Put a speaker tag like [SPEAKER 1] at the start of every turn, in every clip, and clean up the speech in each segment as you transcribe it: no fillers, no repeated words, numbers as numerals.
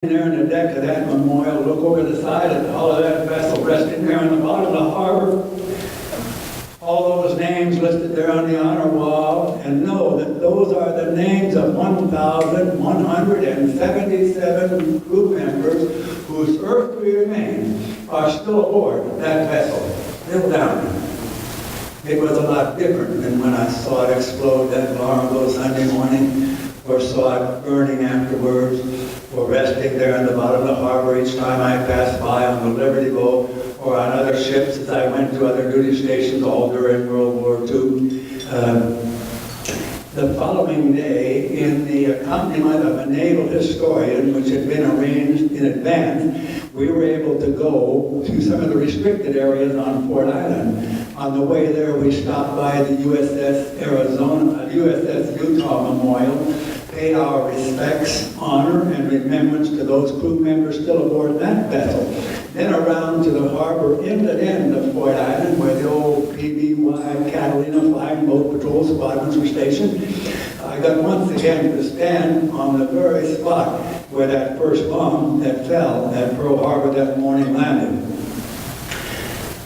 [SPEAKER 1] there on the deck of that memorial, look over the side at the hull of that vessel resting there on the bottom of the harbor. All those names listed there on the honor wall, and know that those are the names of 1,177 crew members whose earthly remains are still aboard that vessel, still down there. It was a lot different than when I saw it explode that Largo Sunday morning, or saw it burning afterwards, or resting there in the bottom of the harbor each time I passed by on the Liberty boat, or on other ships as I went to other duty stations all during World War II. The following day, in the accompaniment of a naval historian, which had been arranged in advance, we were able to go to some of the restricted areas on Ford Island. On the way there, we stopped by the USS Utah Memorial, paid our respects, honor, and remembrance to those crew members still aboard that vessel. Then around to the harbor inlet end of Ford Island, where the old PBY Catalina Flying Boat Patrol squadrons were stationed. I got once again to stand on the very spot where that first bomb that fell at Pearl Harbor that morning landed.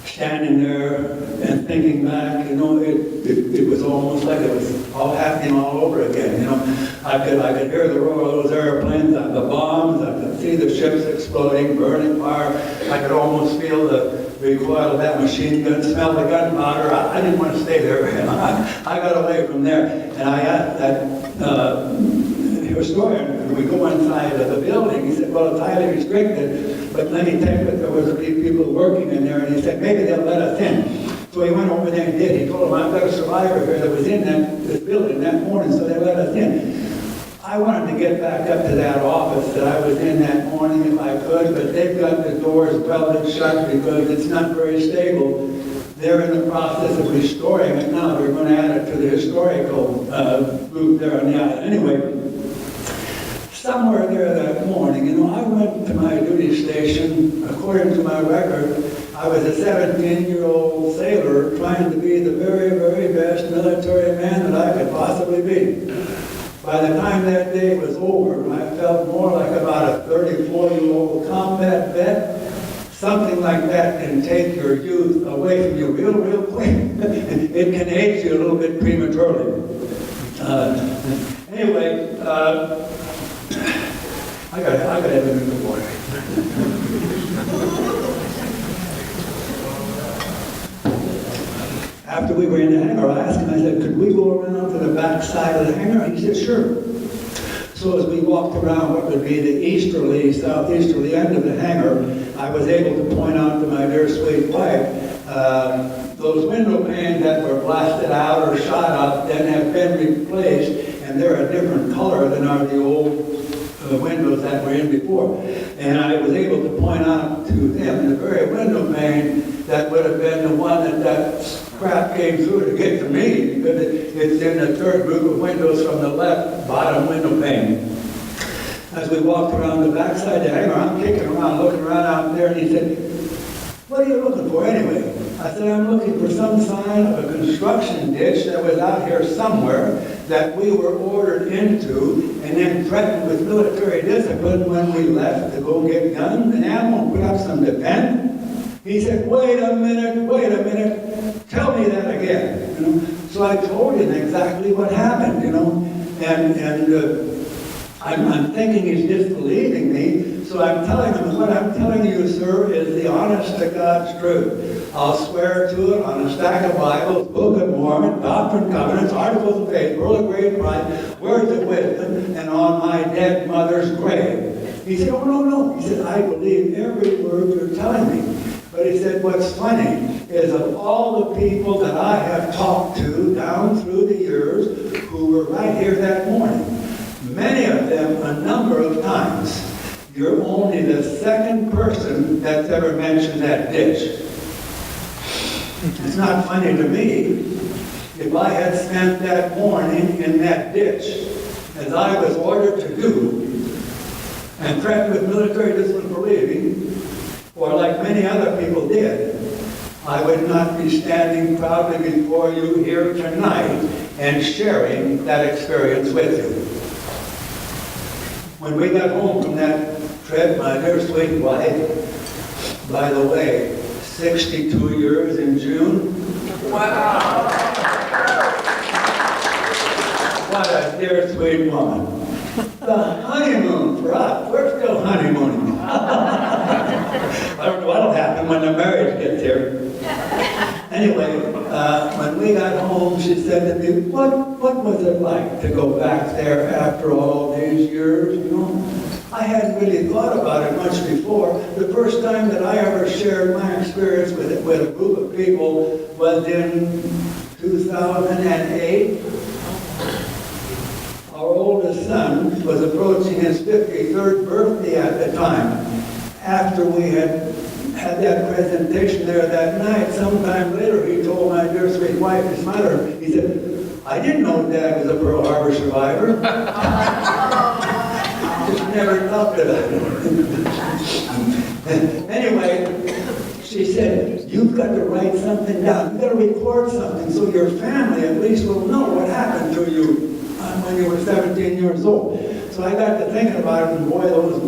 [SPEAKER 1] Standing there and thinking back, it was almost like it was all happening all over again. I could hear the roar of those airplanes, the bombs, I could see the ships exploding, burning fire. I could almost feel the recoil of that machine gun, smell the gunpowder. I didn't want to stay there. I got away from there, and I asked that historian, when we go inside of the building, he said, well, it's highly restricted, but let me tell you that there was a few people working in there, and he said, maybe they'll let us in. So he went over there and did. He told them, I've got a survivor here that was in this building that morning, so they let us in. I wanted to get back up to that office that I was in that morning if I could, but they've got the doors welded shut because it's not very stable. They're in the process of restoring it now. They're going to add it to the historical group there on the island. Anyway, somewhere there that morning, I went to my duty station. According to my record, I was a 17-year-old sailor trying to be the very, very best military man that I could possibly be. By the time that day was over, I felt more like about a 34-year-old combat vet. Something like that can take your youth away from you real, real quick. It can age you a little bit prematurely. Anyway, I got to have a drink of water. After we were in the hangar, I asked him, I said, could we go around to the back side of the hangar? And he said, sure. So as we walked around what would be the southeasterly end of the hangar, I was able to point out to my dear sweet wife, those window panes that were blasted out or shot up then have been replaced, and they're a different color than are the old windows that were in before. And I was able to point out to them the very window pane that would have been the one that crap came through to get to me, because it's in the third group of windows from the left bottom window pane. As we walked around the backside of the hangar, I'm kicking around, looking around out there, and he said, what are you looking for anyway? I said, I'm looking for some sign of a construction ditch that was out here somewhere that we were ordered into and then threatened with military discipline when we left to go get guns and ammo and put up some defense. He said, wait a minute, tell me that again. So I told him exactly what happened, I'm thinking he's disbelieving me, so I'm telling him, what I'm telling you, sir, is the honest to God's truth. I'll swear to it on a stack of Bibles, Book of Mormon, Doctrine and Covenants, Articles of Faith, Earl of Great Pride, Words of Wisdom, and on my dead mother's grave. He said, oh, no. He said, I believe every word you're telling me. But he said, what's funny is of all the people that I have talked to down through the years who were right here that morning, many of them a number of times, you're only the second person that's ever mentioned that ditch. It's not funny to me. If I had spent that morning in that ditch, as I was ordered to do, and threatened with military discipline for leaving, or like many other people did, I would not be standing proudly before you here tonight and sharing that experience with you. When we got home from that Fred, my dear sweet wife, by the way, 62 years in June.
[SPEAKER 2] Wow.
[SPEAKER 1] What a dear sweet woman. The honeymoon for us. We're still honeymooning. I don't know what'll happen when the marriage gets here. Anyway, when we got home, she said to me, what was it like to go back there after all these years, you know? I hadn't really thought about it much before. The first time that I ever shared my experience with a group of people was in 2008. Our oldest son was approaching his 53rd birthday at the time. After we had that presentation there that night, sometime later he told my dear sweet wife, his mother, he said, I didn't know Dad was a Pearl Harbor survivor. Just never thought of it. Anyway, she said, you've got to write something down. You've got to record something so your family at least will know what happened to you when you were 17 years old. So I got to thinking about it, and boy, those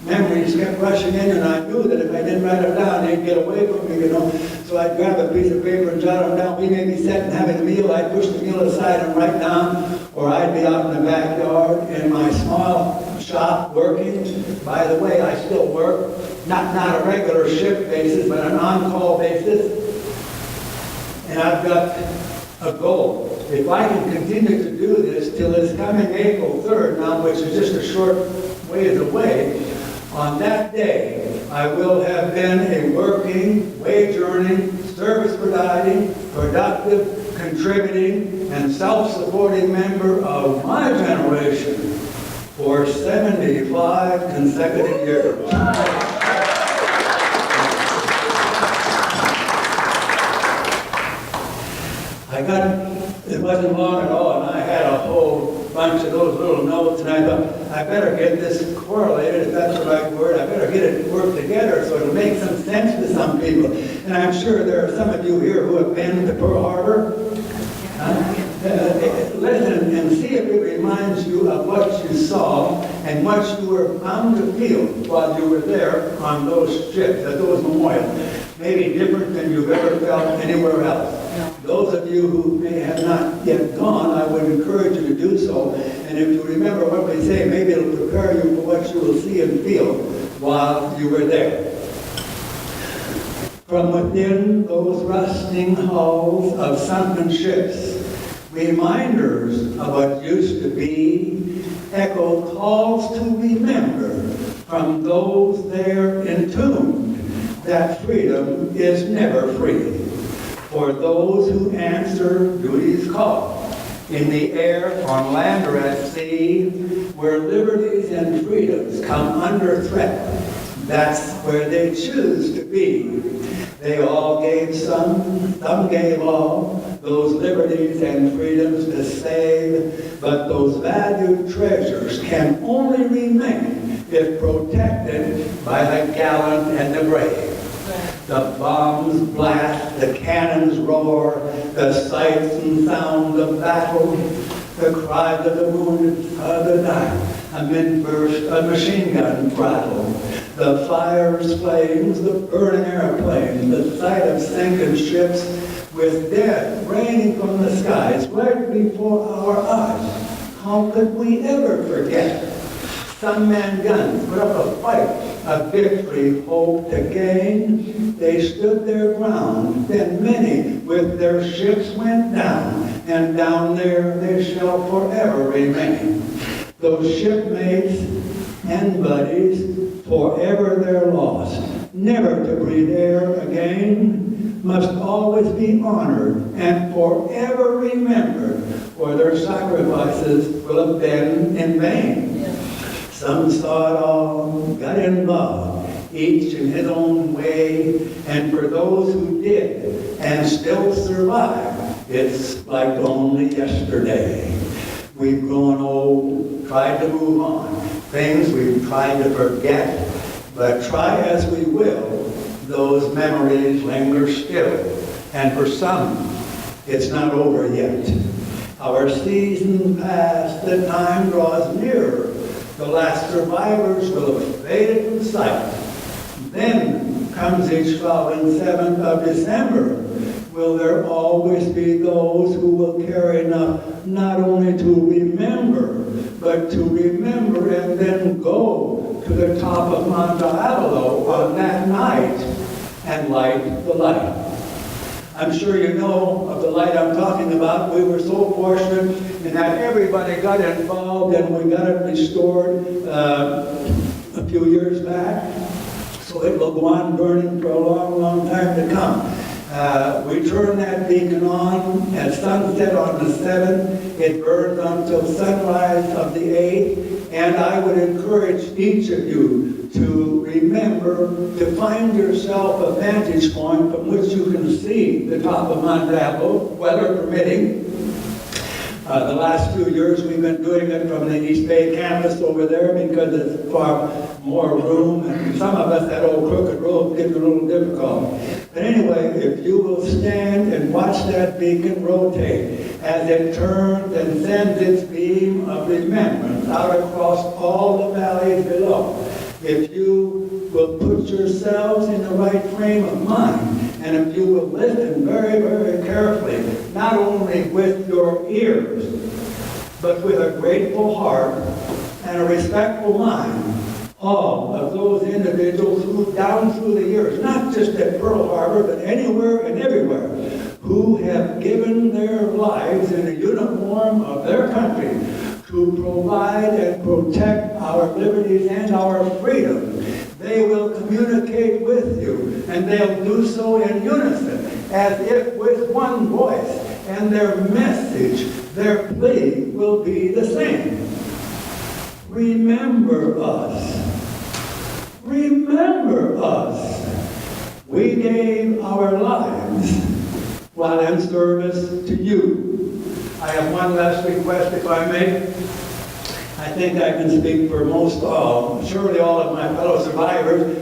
[SPEAKER 1] memories kept rushing in, and I knew that if I didn't write them down, they'd get away from me, you know. So I'd grab a piece of paper and jot them down. We may be sitting having a meal. I'd push the meal aside and write down, or I'd be out in the backyard in my small shop working. By the way, I still work, not a regular shift basis, but an on-call basis. And I've got a goal. If I can continue to do this till this coming April 3rd now, which is just a short ways away, on that day, I will have been a working, wage-earning, service-providing, productive, contributing, and self-supporting member of my generation for 75 consecutive years. It wasn't long at all, and I had a whole bunch of those little notes, and I thought, I better get this correlated, if that's the right word. I better get it worked together so it'll make some sense to some people. And I'm sure there are some of you here who have been to Pearl Harbor. Listen and see if it reminds you of what you saw and what you were bound to feel while you were there on those ships, at those memorials. Maybe different than you've ever felt anywhere else. Those of you who may have not yet gone, I would encourage you to do so. And if you remember what we say, maybe it'll prepare you for what you will see and feel while you were there. From within those rusting hulls of sunken ships, reminders of what used to be echo calls to remember from those there entombed that freedom is never free. For those who answer duty's call, in the air, on land, or at sea, where liberties and freedoms come under threat, that's where they choose to be. They all gave some gave all, those liberties and freedoms to save, but those valued treasures can only remain if protected by the gallant and the brave. The bombs blast, the cannons roar, the sights and sounds of battle, the cries of the wounded, of the dying, amid burst of machine gun rattle, the fires, flames, the burning airplanes, the sight of sinking ships with death raining from the skies right before our eyes. How could we ever forget? Some men guns put up a fight, a victory hoped to gain. They stood their ground, then many with their ships went down, and down there they shall forever remain. Those shipmates and buddies, forever they're lost, never to breathe air again, must always be honored and forever remembered, for their sacrifices will have been in vain. Some saw it all, got involved, each in his own way, and for those who did and still survive, it's like only yesterday. We've grown old, tried to move on, things we've tried to forget, but try as we will, those memories linger still, and for some, it's not over yet. Our season past, the time draws nearer, the last survivors will have faded from sight. Then comes each following 7th of December. Will there always be those who will care enough not only to remember, but to remember and then go to the top of Mount Diablo on that night and light the light? I'm sure you know of the light I'm talking about. We were so fortunate in that everybody got involved and we got it restored a few years back. So it will go on burning for a long, long time to come. We turn that beacon on at sunset on the 7th. It burns until sunrise of the 8th. And I would encourage each of you to remember to find yourself a vantage point from which you can see the top of Mount Diablo, weather permitting. The last few years we've been doing it from the East Bay campus over there because it's far more room, and some of us, that old crooked road gets a little difficult. But anyway, if you will stand and watch that beacon rotate as it turns and sends its beam of remembrance out across all the valleys below, if you will put yourselves in the right frame of mind, and if you will listen very, very carefully, not only with your ears, but with a grateful heart and a respectful mind, all of those individuals who down through the years, not just at Pearl Harbor, but anywhere and everywhere, who have given their lives in the uniform of their country to provide and protect our liberties and our freedom. They will communicate with you, and they'll do so in unison, as if with one voice, and their message, their plea will be the same. Remember us. Remember us. We gave our lives while in service to you. I have one last request, if I may. I think I can speak for most all, surely all of my fellow survivors,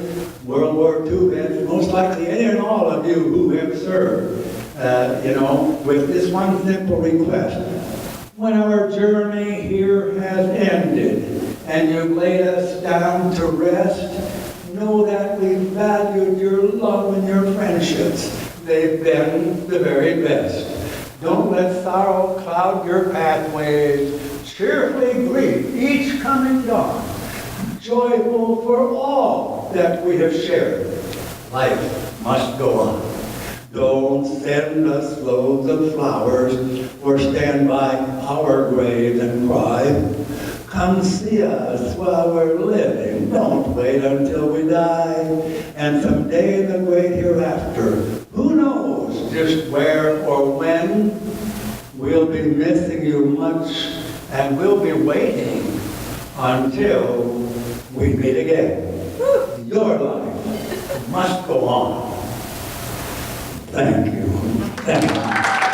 [SPEAKER 1] World War II vets, most likely any and all of you who have served, with this one simple request. When our journey here has ended and you've laid us down to rest, know that we valued your love and your friendships. They've been the very best. Don't let sorrow cloud your pathways. Cheerfully greet each coming dawn, joyful for all that we have shared. Life must go on. Don't send us loads of flowers or stand by our grave and cry. Come see us while we're living. Don't wait until we die. And someday in the great hereafter, who knows just where or when, we'll be missing you much. And we'll be waiting until we meet again. Your life must go on. Thank you. Thank you.